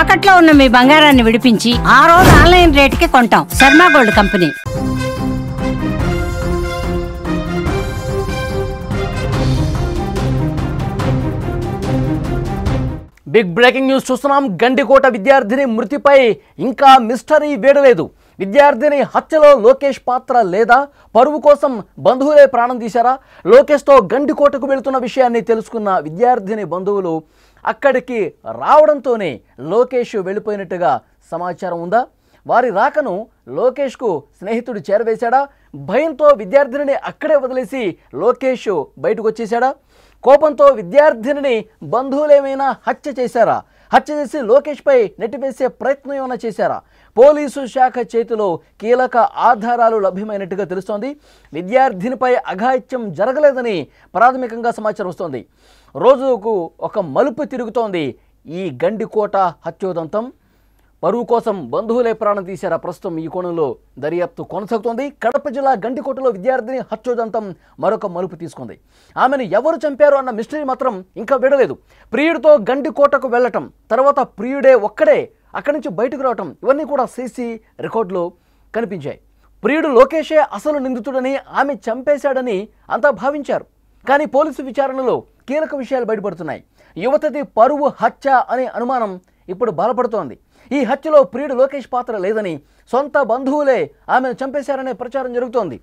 తాకట్లో ఉన్న మీ బంగారాన్ని విడిపించి ఆ రోజు ఆన్లైన్ రేటుకి కొంటాం. Sharma gold company. Big breaking news చూస్తున్నాం. గండికోట విద్యార్థిని మృతిపై ఇంకా మిస్టరీ వీడలేదు. విద్యార్థిని హత్యలో లోకేష్ పాత్ర లేదా? పరువు కోసం బంధువులే ప్రాణం తీశారా? లోకేష్తో గండికోటకు వెళుతున్న విషయాన్ని తెలుసుకున్న విద్యార్థిని బంధువులు అక్కడికి రావడంతోనే లోకేష్ వెళ్ళిపోయినట్టుగా సమాచారం ఉందా? వారి రాకను లోకేష్కు స్నేహితుడు చేరవేశాడా? భయంతో విద్యార్థినిని అక్కడే వదిలేసి లోకేష్ బయటకు వచ్చేశాడా? కోపంతో విద్యార్థినిని బంధువులేమైనా హత్య చేశారా? హత్య చేసి లోకేష్పై నెట్టివేసే ప్రయత్నం ఏమైనా చేశారా? పోలీసు శాఖ చేతిలో కీలక ఆధారాలు లభ్యమైనట్టుగా తెలుస్తోంది. విద్యార్థినిపై అఘాయిత్యం జరగలేదని ప్రాథమికంగా సమాచారం వస్తోంది. రోజుకు ఒక మలుపు తిరుగుతోంది ఈ గండికోట హత్యోదంతం. పరువు కోసం బంధువులే ప్రాణం తీశారా? ప్రస్తుతం ఈ కోణంలో దర్యాప్తు కొనసాగుతోంది. కడప జిల్లా గండికోటలో విద్యార్థిని హత్యోదంతం మరొక మలుపు తీసుకుంది. ఆమెను ఎవరు చంపారు అన్న మిస్టరీ మాత్రం ఇంకా విడలేదు. ప్రియుడితో గండికోటకు వెళ్ళటం, తర్వాత ప్రియుడే ఒక్కడే అక్కడి నుంచి బయటకు రావటం, ఇవన్నీ కూడా సీసీ రికార్డులో కనిపించాయి. ప్రియుడు లోకేషే అసలు నిందితుడని, ఆమె చంపేశాడని అంతా భావించారు. కానీ పోలీసు విచారణలో కీలక విషయాలు బయటపడుతున్నాయి. యువతది పరువు హత్య అనే అనుమానం ఇప్పుడు బలపడుతోంది. ఈ హత్యలో ప్రియుడు లోకేష్ పాత్ర లేదని, సొంత బంధువులే ఆమెను చంపేశారనే ప్రచారం జరుగుతోంది.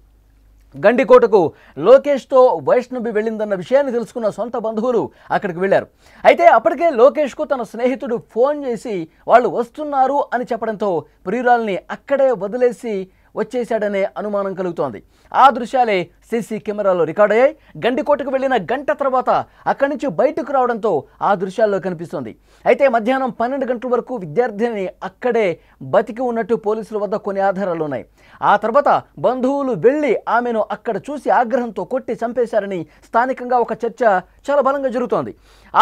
గండికోటకు లోకేష్తో వైష్ణవి వెళ్ళిందన్న విషయాన్ని తెలుసుకున్న సొంత బంధువులు అక్కడికి వెళ్ళారు. అయితే అప్పటికే లోకేష్కు తన స్నేహితుడు ఫోన్ చేసి వాళ్ళు వస్తున్నారు అని చెప్పడంతో ప్రియురాల్ని అక్కడే వదిలేసి వచ్చేశాడనే అనుమానం కలుగుతోంది. ఆ దృశ్యాలే సీసీ కెమెరాలో రికార్డ్ అయ్యాయి. గండికోటకు వెళ్ళిన గంట తర్వాత అక్కడి నుంచి బయటకు రావడంతో ఆ దృశ్యాల్లో కనిపిస్తోంది. అయితే మధ్యాహ్నం 12 గంటల వరకు విద్యార్థిని అక్కడే బతికి ఉన్నట్టు పోలీసుల వద్ద కొన్ని ఆధారాలు ఉన్నాయి. ఆ తర్వాత బంధువులు వెళ్ళి ఆమెను అక్కడ చూసి ఆగ్రహంతో కొట్టి చంపేశారని స్థానికంగా ఒక చర్చ చాలా బలంగా జరుగుతోంది.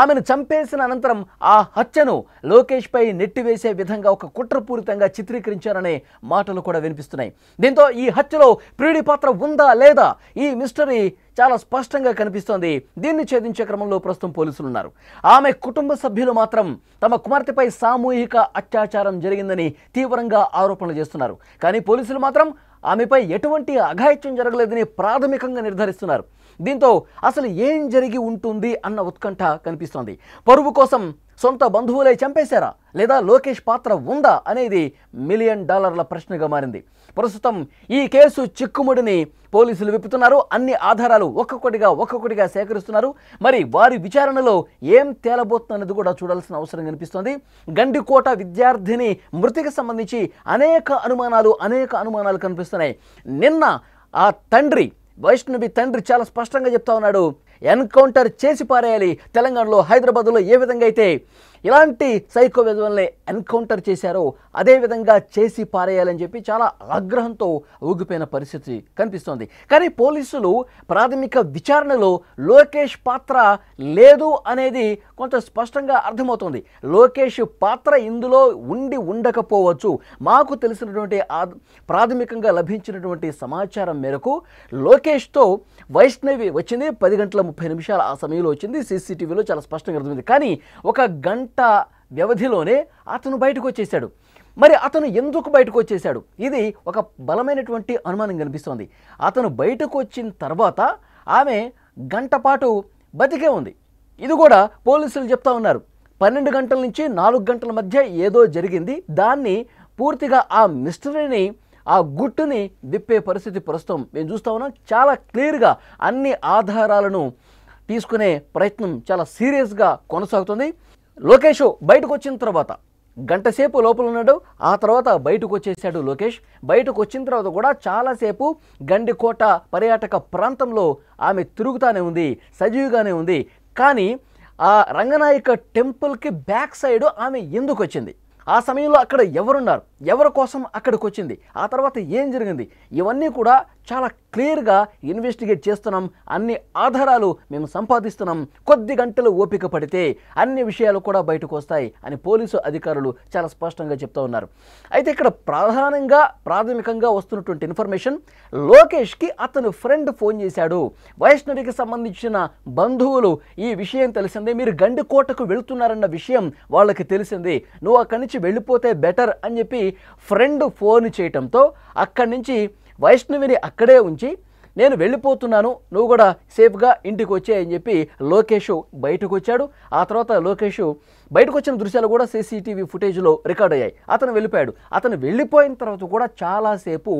ఆమెను చంపేసిన అనంతరం ఆ హత్యను లోకేష్పై నెట్టివేసే విధంగా ఒక కుట్రపూరితంగా చిత్రీకరించారనే మాటలు కూడా వినిపిస్తున్నాయి. దీంతో ఈ హత్యలో ప్రియుడి పాత్ర ఉందా లేదా? ఈ మిస్టరీ చాలా స్పష్టంగా కనిపిస్తోంది. దీన్ని ఛేదించే క్రమంలో ప్రస్తుతం పోలీసులు ఉన్నారు. ఆమె కుటుంబ సభ్యులు మాత్రం తమ కుమార్తెపై సామూహిక అత్యాచారం జరిగిందని తీవ్రంగా ఆరోపణలు చేస్తున్నారు. కానీ పోలీసులు మాత్రం ఆమెపై ఎటువంటి అఘాయిత్యం జరగలేదని ప్రాథమికంగా నిర్ధారిస్తున్నారు. దీంతో అసలు ఏం జరిగి ఉంటుంది అన్న ఉత్కంఠ కనిపిస్తోంది. పరువు కోసం సొంత బంధువులే చంపేశారా లేదా లోకేష్ పాత్ర ఉందా అనేది $1 మిలియన్ ప్రశ్నగా మారింది. ప్రస్తుతం ఈ కేసు చిక్కుముడిని పోలీసులు విప్పుతున్నారు. అన్ని ఆధారాలు ఒక్కొక్కటిగా సేకరిస్తున్నారు. మరి వారి విచారణలో ఏం తేలబోతున్నది కూడా చూడాల్సిన అవసరం కనిపిస్తోంది. గండికోట విద్యార్థిని మృతికి సంబంధించి అనేక అనుమానాలు కనిపిస్తున్నాయి. నిన్న ఆ తండ్రి, వైష్ణవి తండ్రి చాలా స్పష్టంగా చెప్తా ఉన్నాడు, ఎన్కౌంటర్ చేసి పారేయాలి. తెలంగాణలో, హైదరాబాద్లో ఏ విధంగా అయితే ఇలాంటి సైకో విధుల్ని ఎన్కౌంటర్ చేశారో అదే విధంగా చేసి పారేయాలని చెప్పి చాలా ఆగ్రహంతో ఊగిపోయిన పరిస్థితి కనిపిస్తోంది. కానీ పోలీసులు ప్రాథమిక విచారణలో లోకేష్ పాత్ర లేదు అనేది కొంత స్పష్టంగా అర్థమవుతోంది. లోకేష్ పాత్ర ఇందులో ఉండకపోవచ్చు. మాకు తెలిసినటువంటి ప్రాథమికంగా లభించినటువంటి సమాచారం మేరకు లోకేష్తో వైష్ణవి వచ్చింది 10:30 ఆ సమయంలో వచ్చింది. సీసీటీవీలో చాలా స్పష్టంగా అర్థమైంది. కానీ ఒక గంట వ్యవధిలోనే అతను బయటకు వచ్చేశాడు. మరి అతను ఎందుకు బయటకు వచ్చేశాడు? ఇది ఒక బలమైనటువంటి అనుమానం కనిపిస్తోంది. అతను బయటకు వచ్చిన తర్వాత ఆమె గంట పాటు బతికే ఉంది. ఇది కూడా పోలీసులు చెప్తా ఉన్నారు. 12 గంటల నుంచి 4 గంటల మధ్య ఏదో జరిగింది. దాన్ని పూర్తిగా ఆ మిస్టరీని, ఆ గుట్టుని విప్పే పరిస్థితి ప్రస్తుతం మేము చూస్తూ ఉన్నాం. చాలా క్లియర్గా అన్ని ఆధారాలను తీసుకునే ప్రయత్నం చాలా సీరియస్గా కొనసాగుతుంది. లోకేష్ బయటకు వచ్చిన తర్వాత గంటసేపు లోపల ఉన్నాడు. ఆ తర్వాత బయటకు వచ్చేసాడు లోకేష్. బయటకు వచ్చిన తర్వాత కూడా చాలాసేపు గండికోట పర్యాటక ప్రాంతంలో ఆమె తిరుగుతూనే ఉంది, సజీవుగానే ఉంది. కానీ ఆ రంగనాయక టెంపుల్కి బ్యాక్ సైడ్ ఆమె ఎందుకు వచ్చింది? ఆ సమయంలో అక్కడ ఎవరున్నారు? ఎవరి కోసం అక్కడికి వచ్చింది, ఆ తర్వాత ఏం జరిగింది, ఇవన్నీ కూడా చాలా క్లియర్గా ఇన్వెస్టిగేట్ చేస్తున్నాం, అన్ని ఆధారాలు మేము సంపాదిస్తున్నాం, కొద్ది గంటలు ఓపిక పడితే అన్ని విషయాలు కూడా బయటకు వస్తాయి అని పోలీసు అధికారులు చాలా స్పష్టంగా చెప్తూ ఉన్నారు. అయితే ఇక్కడ ప్రాథమికంగా వస్తున్నటువంటి ఇన్ఫర్మేషన్, లోకేష్కి అతను ఫ్రెండ్ ఫోన్ చేశాడు, వైష్ణవికి సంబంధించిన బంధువులు ఈ విషయం తెలిసిందే, మీరు గండికోటకు వెళుతున్నారన్న విషయం వాళ్ళకి తెలిసింది, నువ్వు అక్కడి నుంచి వెళ్ళిపోతే బెటర్ అని చెప్పి ఫ్రెండ్ ఫోన్ చేయటంతో అక్కడి నుంచి వైష్ణవిని అక్కడే ఉంచి నేను వెళ్ళిపోతున్నాను, నువ్వు కూడా సేఫ్గా ఇంటికి వచ్చాయని చెప్పి లోకేష్ బయటకు వచ్చాడు. ఆ తర్వాత లోకేష్ బయటకు వచ్చిన దృశ్యాలు కూడా సీసీటీవీ ఫుటేజ్లో రికార్డ్ అయ్యాయి. అతను వెళ్ళిపోయాడు. అతను వెళ్ళిపోయిన తర్వాత కూడా చాలాసేపు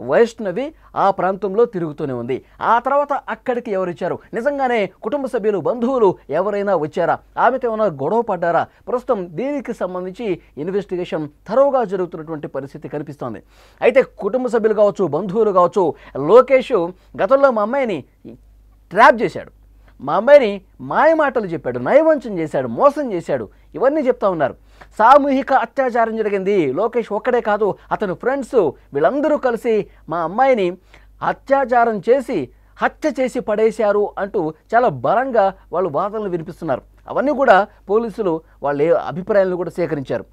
వైష్ణవి ఆ ప్రాంతంలో తిరుగుతూనే ఉంది. ఆ తర్వాత అక్కడికి ఎవరు వచ్చారు, నిజంగానే కుటుంబ సభ్యులు బంధువులు ఎవరైనా వచ్చారా, ఆమెతో ఏమైనా గొడవ పడ్డారా, ప్రస్తుతం దీనికి సంబంధించి ఇన్వెస్టిగేషన్ థరోగా జరుగుతున్నటువంటి పరిస్థితి కనిపిస్తోంది. అయితే కుటుంబ సభ్యులు కావచ్చు, బంధువులు కావచ్చు, లోకేష్ గతంలో మా అమ్మాయిని ట్రాప్ చేశాడు, మా అమ్మాయిని మాయమాటలు చెప్పాడు, నయవంచన చేశాడు, మోసం చేశాడు, ఇవన్నీ చెప్తా ఉన్నారు. సామూహిక అత్యాచారం జరిగింది, లోకేష్ ఒక్కడే కాదు అతని ఫ్రెండ్స్ వీళ్ళందరూ కలిసి మా అమ్మాయిని అత్యాచారం చేసి హత్య చేసి పడేశారు అంటూ చాలా బలంగా వాళ్ళు వాదనలు వినిపిస్తున్నారు. అవన్నీ కూడా పోలీసులు వాళ్ళ అభిప్రాయాలను కూడా సేకరించారు.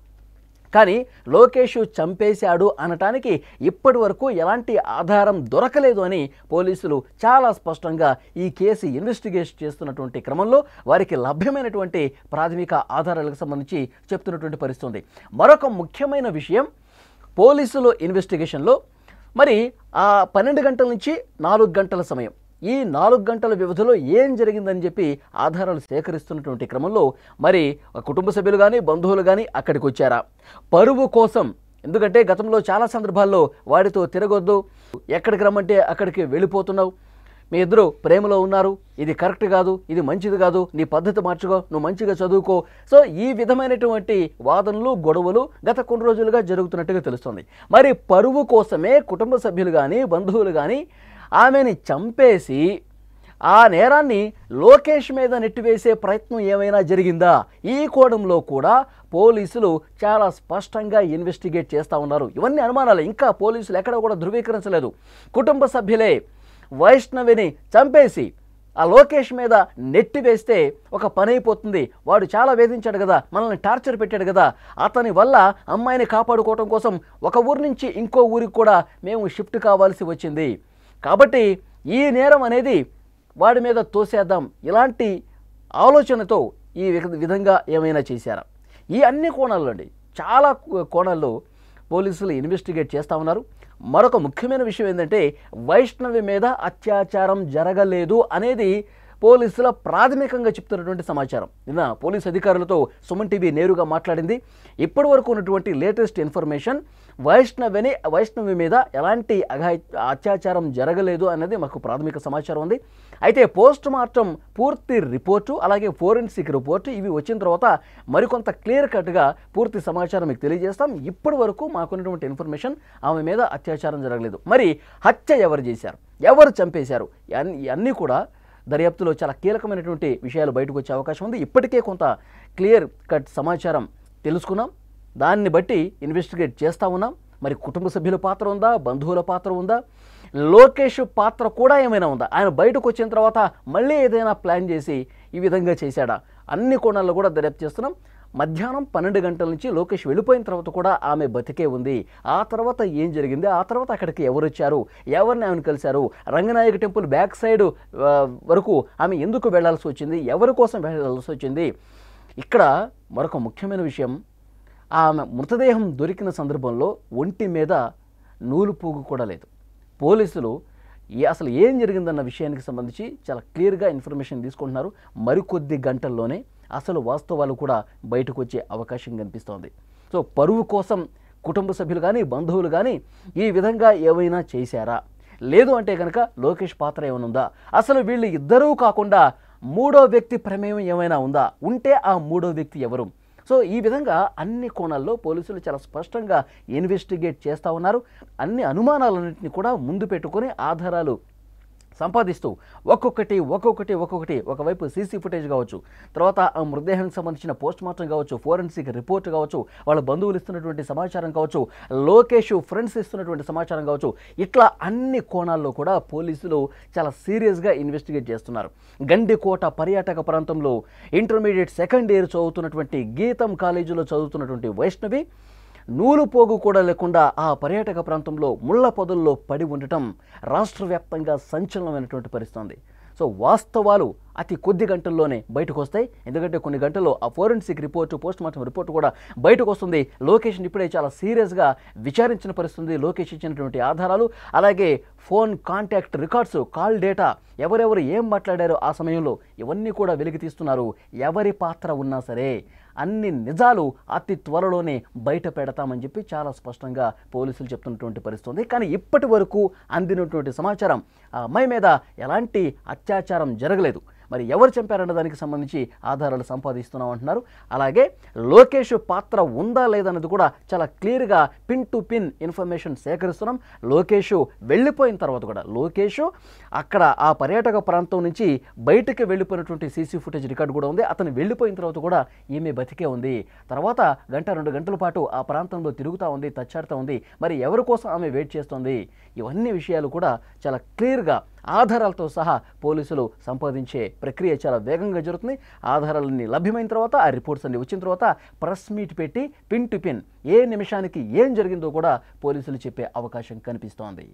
కానీ లోకేష్ చంపేశాడు అనటానికి ఇప్పటి వరకు ఎలాంటి ఆధారం దొరకలేదు అని పోలీసులు చాలా స్పష్టంగా ఈ కేసు ఇన్వెస్టిగేట్ చేస్తున్నటువంటి క్రమంలో వారికి లభ్యమైనటువంటి ప్రాథమిక ఆధారాలకు సంబంధించి చెప్తున్నటువంటి పరిస్థితి ఉంది. మరొక ముఖ్యమైన విషయం, పోలీసులు ఇన్వెస్టిగేషన్లో మరి ఆ 12 గంటల నుంచి 4 గంటల సమయం, ఈ 4 గంటల వ్యవధిలో ఏం జరిగిందని చెప్పి ఆధారాలు సేకరిస్తున్నటువంటి క్రమంలో మరి కుటుంబ సభ్యులు కానీ బంధువులు కానీ అక్కడికి వచ్చారా, పరువు కోసం, ఎందుకంటే గతంలో చాలా సందర్భాల్లో వాడితో తిరగొద్దు, ఎక్కడికి రమ్మంటే అక్కడికి వెళ్ళిపోతున్నావు, మీ ఇద్దరు ప్రేమలో ఉన్నారు, ఇది కరెక్ట్ కాదు, ఇది మంచిది కాదు, నీ పద్ధతి మార్చుకో, నువ్వు మంచిగా చదువుకో, సో ఈ విధమైనటువంటి వాదనలు గొడవలు గత కొన్ని రోజులుగా జరుగుతున్నట్టుగా తెలుస్తుంది. మరి పరువు కోసమే కుటుంబ సభ్యులు కానీ బంధువులు కానీ ఆమెని చంపేసి ఆ నేరాన్ని లోకేష్ మీద నెట్టివేసే ప్రయత్నం ఏమైనా జరిగిందా, ఈ కోణంలో కూడా పోలీసులు చాలా స్పష్టంగా ఇన్వెస్టిగేట్ చేస్తూ ఉన్నారు. ఇవన్నీ అనుమానాలు, ఇంకా పోలీసులు ఎక్కడ కూడా ధృవీకరించలేదు. కుటుంబ సభ్యులే వైష్ణవిని చంపేసి ఆ లోకేష్ మీద నెట్టివేస్తే ఒక పని అయిపోతుంది, వాడు చాలా వేధించాడు కదా, మనల్ని టార్చర్ పెట్టాడు కదా, అతని వల్ల అమ్మాయిని కాపాడుకోవడం కోసం ఒక ఊరి నుంచి ఇంకో ఊరికి కూడా మేము షిఫ్ట్ కావాల్సి వచ్చింది, కాబట్టి ఈ నేరం అనేది వాడి మీద తోసేద్దాం, ఇలాంటి ఆలోచనతో ఈ విధంగా ఏమైనా చేశారా, ఈ అన్ని కోణాల్లో అండి చాలా కోణాల్లో పోలీసులు ఇన్వెస్టిగేట్ చేస్తూ ఉన్నారు. మరొక ముఖ్యమైన విషయం ఏంటంటే, వైష్ణవి మీద అత్యాచారం జరగలేదు అనేది పోలీసుల ప్రాథమికంగా చెప్తున్నటువంటి సమాచారం. నిన్న పోలీసు అధికారులతో సుమన్ టీవీ నేరుగా మాట్లాడింది. ఇప్పటి వరకు ఉన్నటువంటి లేటెస్ట్ ఇన్ఫర్మేషన్, వైష్ణవి మీద ఎలాంటి అత్యాచారం జరగలేదు అనేది మాకు ప్రాథమిక సమాచారం ఉంది. అయితే పోస్ట్ మార్టం పూర్తి రిపోర్టు అలాగే ఫోరెన్సిక్ రిపోర్టు ఇవి వచ్చిన తర్వాత మరికొంత క్లియర్ కట్గా పూర్తి సమాచారం మీకు తెలియజేస్తాం. ఇప్పటి వరకు మాకున్నటువంటి ఇన్ఫర్మేషన్ ఆమె మీద అత్యాచారం జరగలేదు. మరి హత్య ఎవరు చేశారు, ఎవరు చంపేశారు, అన్నీ కూడా దర్యాప్తులో చాలా కీలకమైనటువంటి విషయాలు బయటకు వచ్చే అవకాశం ఉంది. ఇప్పటికే కొంత క్లియర్ కట్ సమాచారం తెలుసుకున్నాం, దాన్ని బట్టి ఇన్వెస్టిగేట్ చేస్తూ ఉన్నాం. మరి కుటుంబ సభ్యుల పాత్ర ఉందా, బంధువుల పాత్ర ఉందా, లోకేష్ పాత్ర కూడా ఏమైనా ఉందా, ఆయన బయటకు వచ్చిన తర్వాత మళ్ళీ ఏదైనా ప్లాన్ చేసి ఈ విధంగా చేశాడా, అన్ని కోణాల్లో కూడా దర్యాప్తు చేస్తున్నాం. మధ్యాహ్నం 12 గంటల నుంచి లోకేష్ వెళ్ళిపోయిన తర్వాత కూడా ఆమె బతికే ఉంది. ఆ తర్వాత ఏం జరిగింది, ఆ తర్వాత అక్కడికి ఎవరు వచ్చారు, ఎవరిని ఆమెను కలిశారు, రంగనాయక టెంపుల్ బ్యాక్ సైడ్ వరకు ఆమె ఎందుకు వెళ్లాల్సి వచ్చింది, ఎవరి కోసం వెళ్లాల్సి వచ్చింది. ఇక్కడ మరొక ముఖ్యమైన విషయం, ఆమె మృతదేహం దొరికిన సందర్భంలో ఒంటి మీద నూలు పోగు కూడా లేదు. పోలీసులు అసలు ఏం జరిగిందన్న విషయానికి సంబంధించి చాలా క్లియర్గా ఇన్ఫర్మేషన్ తీసుకుంటున్నారు. మరికొద్ది గంటల్లోనే అసలు వాస్తవాలు కూడా బయటకు వచ్చే అవకాశం కనిపిస్తోంది. సో పరువు కోసం కుటుంబ సభ్యులు కానీ బంధువులు కానీ ఈ విధంగా ఏమైనా చేశారా, లేదు అంటే కనుక లోకేష్ పాత్ర ఏమైనా ఉందా, అసలు వీళ్ళు ఇద్దరూ కాకుండా మూడో వ్యక్తి ప్రమేయం ఏమైనా ఉందా, ఉంటే ఆ మూడో వ్యక్తి ఎవరు. సో ఈ విధంగా అన్ని కోణాల్లో పోలీసులు చాలా స్పష్టంగా ఇన్వెస్టిగేట్ చేస్తూ ఉన్నారు. అన్ని అనుమానాలన్నింటినీ కూడా ముందు పెట్టుకొని ఆధారాలు సంపాదిస్తూ ఒక్కొక్కటి ఒకవైపు సీసీ ఫుటేజ్ కావచ్చు, తర్వాత ఆ మృతదేహానికి సంబంధించిన పోస్ట్ మార్టం కావచ్చు, ఫోరెన్సిక్ రిపోర్ట్ కావచ్చు, వాళ్ళ బంధువులు ఇస్తున్నటువంటి సమాచారం కావచ్చు, లోకేష్ ఫ్రెండ్స్ ఇస్తున్నటువంటి సమాచారం కావచ్చు, ఇట్లా అన్ని కోణాల్లో కూడా పోలీసులు చాలా సీరియస్గా ఇన్వెస్టిగేట్ చేస్తున్నారు. గండికోట పర్యాటక ప్రాంతంలో ఇంటర్మీడియట్ సెకండ్ ఇయర్ చదువుతున్నటువంటి గీతం కాలేజీలో చదువుతున్నటువంటి వైష్ణవి నూలు పోగు కూడా లేకుండా ఆ పర్యాటక ప్రాంతంలో ముళ్ళ పొదల్లో పడి ఉండటం రాష్ట్ర వ్యాప్తంగా సంచలనమైనటువంటి పరిస్థితి. సో వాస్తవాలు అతి కొద్ది గంటల్లోనే బయటకు వస్తాయి. ఎందుకంటే కొన్ని గంటల్లో ఆ forensic report, post mortem report కూడా బయటకు వస్తుంది. లోకేష్ని ఇప్పుడే చాలా సీరియస్గా విచారించిన పరిస్థితి. లోకేష్ ఇచ్చినటువంటి ఆధారాలు, అలాగే phone contact records, call data, ఎవరెవరు ఏం మాట్లాడారో ఆ సమయంలో ఇవన్నీ కూడా వెలికి తీస్తున్నారు. ఎవరి పాత్ర ఉన్నా సరే అన్ని నిజాలు అతి త్వరలోనే బయట పెడతామని చెప్పి చాలా స్పష్టంగా పోలీసులు చెప్తున్నటువంటి పరిస్థితి. కానీ ఇప్పటి వరకు అందినటువంటి సమాచారం ఆ అమ్మాయి మీద ఎలాంటి అత్యాచారం జరగలేదు. మరి ఎవరు చంపారన్న దానికి సంబంధించి ఆధారాలు సంపాదిస్తున్నాం అంటున్నారు. అలాగే లోకేష్ పాత్ర ఉందా లేదన్నది కూడా చాలా క్లియర్గా పిన్ టు పిన్ ఇన్ఫర్మేషన్ సేకరిస్తున్నాం. లోకేష్ వెళ్ళిపోయిన తర్వాత కూడా, లోకేష్ అక్కడ ఆ పర్యాటక ప్రాంతం నుంచి బయటకు వెళ్ళిపోయినటువంటి సీసీ ఫుటేజ్ రికార్డు కూడా ఉంది. అతను వెళ్ళిపోయిన తర్వాత కూడా ఈమె బతికే ఉంది. తర్వాత గంట 2 గంటల పాటు ఆ ప్రాంతంలో తిరుగుతూ ఉంది, తచ్చాడుతూ ఉంది. మరి ఎవరి కోసం ఆమె వెయిట్ చేస్తుంది? ఇవన్నీ విషయాలు కూడా చాలా క్లియర్గా ఆధారాలతో సహా పోలీసులు సంపాదించే ప్రక్రియ చాలా వేగంగా జరుగుతుంది. ఆధారాలన్నీ లభ్యమైన తర్వాత, ఆ రిపోర్ట్స్ అన్ని వచ్చిన తర్వాత ప్రెస్ మీట్ పెట్టి పిన్ టు పిన్ ఏ నిమిషానికి ఏం జరిగిందో కూడా పోలీసులు చెప్పే అవకాశం కనిపిస్తోంది.